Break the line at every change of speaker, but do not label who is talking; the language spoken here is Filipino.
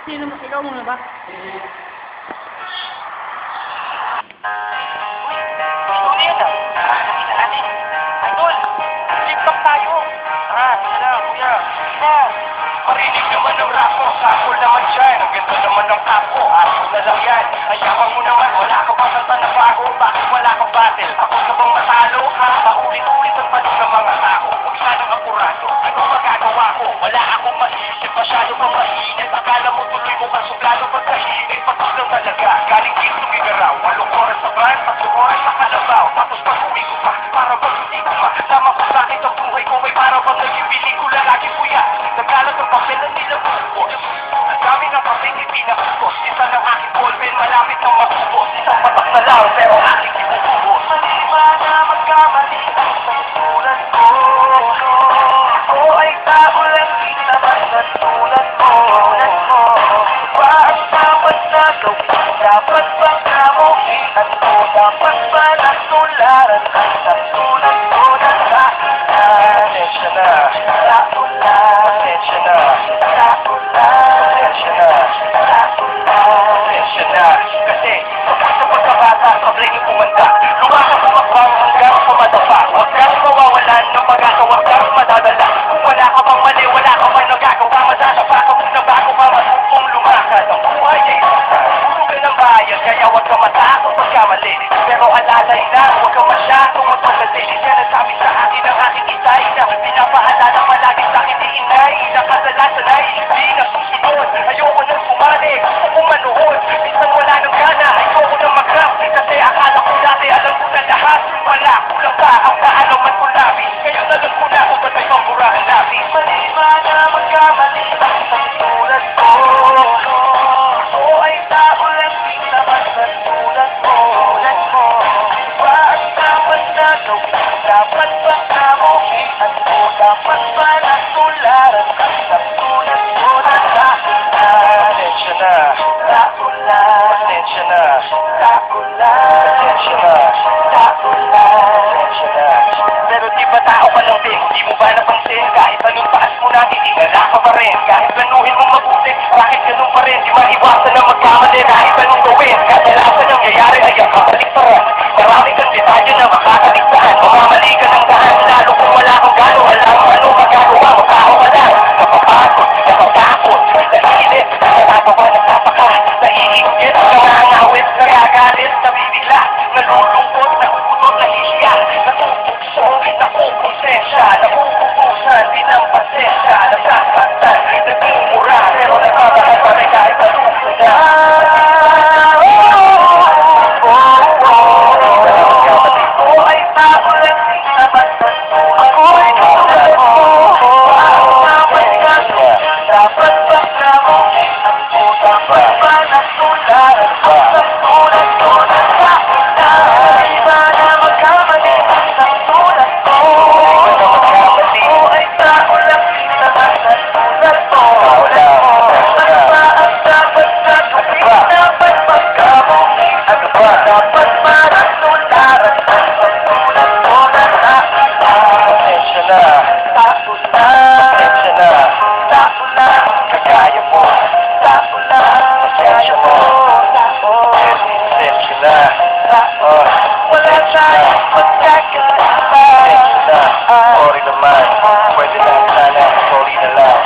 Sino mo? Ikaw muna ba?
Gusto niya na. Nakakita natin. Idol, TikTok tayo. Sige lang, kuya. Marinig naman ng rap mo. Sakol naman dyan. Ang ganda naman ng tap ko. Aso na lang yan. Ayawan mo naman. Wala ka bang kanta na bago? Bakit wala kang battle? Ako ka bang matalo? Ha? Paulit-ulit ang tanong ng mga tao. Huwag sanang akurado. Ano magagawa ko? Wala akong maisip. Masyado pang mainit. Akala mo tuloy mo ka suplado pagkahinit. Patos lang talaga. Galing dito gigaraw. 8 oras sa van. 3 oras sa kalabaw. Tapos pag-uwi ko pa. Para bang hindi ko pa. Tama ko bakit ang buhay ko ay para bang naging pelikula. Lagi kuya. Nagkalat ang papel na nilabubos. Ang dami ng papel ni pinakubos. Isa ng aking ballpen malapit ng makubos. Isang patak na lang pero aking ibububos. Mali ba na magkamali ang tulad ko? O ay tao lang di naman na tulad mo. Ba ang dapat na gawin? Dapat bang namuhian mo? Dapat ba natularan ang natulad ko na sa'ulan? Pasensya na, sa'ulan. Pasensya na, sa'ulan. Pasensya na, sa'ulan. Pasensya na, kasi sa pagkabata, sablay yung kumanda. Lumakas ang magbang hanggang sa madapa. Huwag kang mawawalan ng pag-asa, huwag kang madadala. Kung wala ka bang mali, wala ka bang nagagawa, madadapa ka mong na bago pa masukong lumakad. Ang buhay ay puro ka ng bayan, kaya huwag ka matakot pagkamali. Pero alalay na, huwag ka masyadong magpagdali. Yan ang sabi sa akin ng aking itay na pinapaalala palagi sa akin ni inay. Nakadalasan ay hindi nasusunod. Ayoko nang sumali, gusto ko manood. Minsan wala nang gana, ayoko nang mag-rap. Kasi akala ko dati alam ko na lahat. Wala, kulang pa ang kaalaman ko labis. Kaya nalang ko na kung ba't ay pamburahan labis. Mali ba na magkamali ang tulad ko? O ay tao lang di naman sa tulad mo. Ba ang dapat na gawin? Dapat ba namuhian mo? Dapat ba natularan ang natulad mo na sa'ulan? Pasensya na, sa'ulan. Pasensya na, sa'ulan. Pasensya na, sa'ulan. Pasensya na. Pero di ba tao ka lang din? Di mo ba napansin? Kahit anong taas mo na, hitingala ka pa rin. Kahit planuhin mong mabuti, bakit ganun pa rin? Di maiwasan na magkamali kahit anong gawin. Kadalasan ang nangyayari ay ang kabaliktaran. Marami kang detalye na makakaligtaan. Mamamali ka ng daan, lalo kung wala kang gano'n. Alam mo ano magagawa mo, tao ka lang. Napapagod, napatakot, naiinit, natatawa, nagtapaka, naiingit, nangangawit, nagagalit, nabibigla, nalulungkot, nakukulot, nahihiya, natutugso, nakukonsensya, nakukubusan, pinampasensya, nasasaktan, nagmumura, pero nakakahal pa rin kahit malungkot na. Dapat ba namuhian mo? Dapat ba natularan ang natulad ko na sa'ulan? Di ba na magkamali ang tulad ko? O ay tao lang din naman na tulad mo. Ano ba ang dapat na gawin? Dapat magkamuhian mo? Dapat ba natularan ang natulad ko na sa'ulan? Pasensya na, sa'ulan. Pasensya na, sa'ulan. Kagaya mo, sa'ulan. Pasensya mo, sa'ulan. Pasensya na, sa'ulan. Wala tayong magkakalaman. Pasensya na, sorry naman. Pwede lang sana, sorry na lang.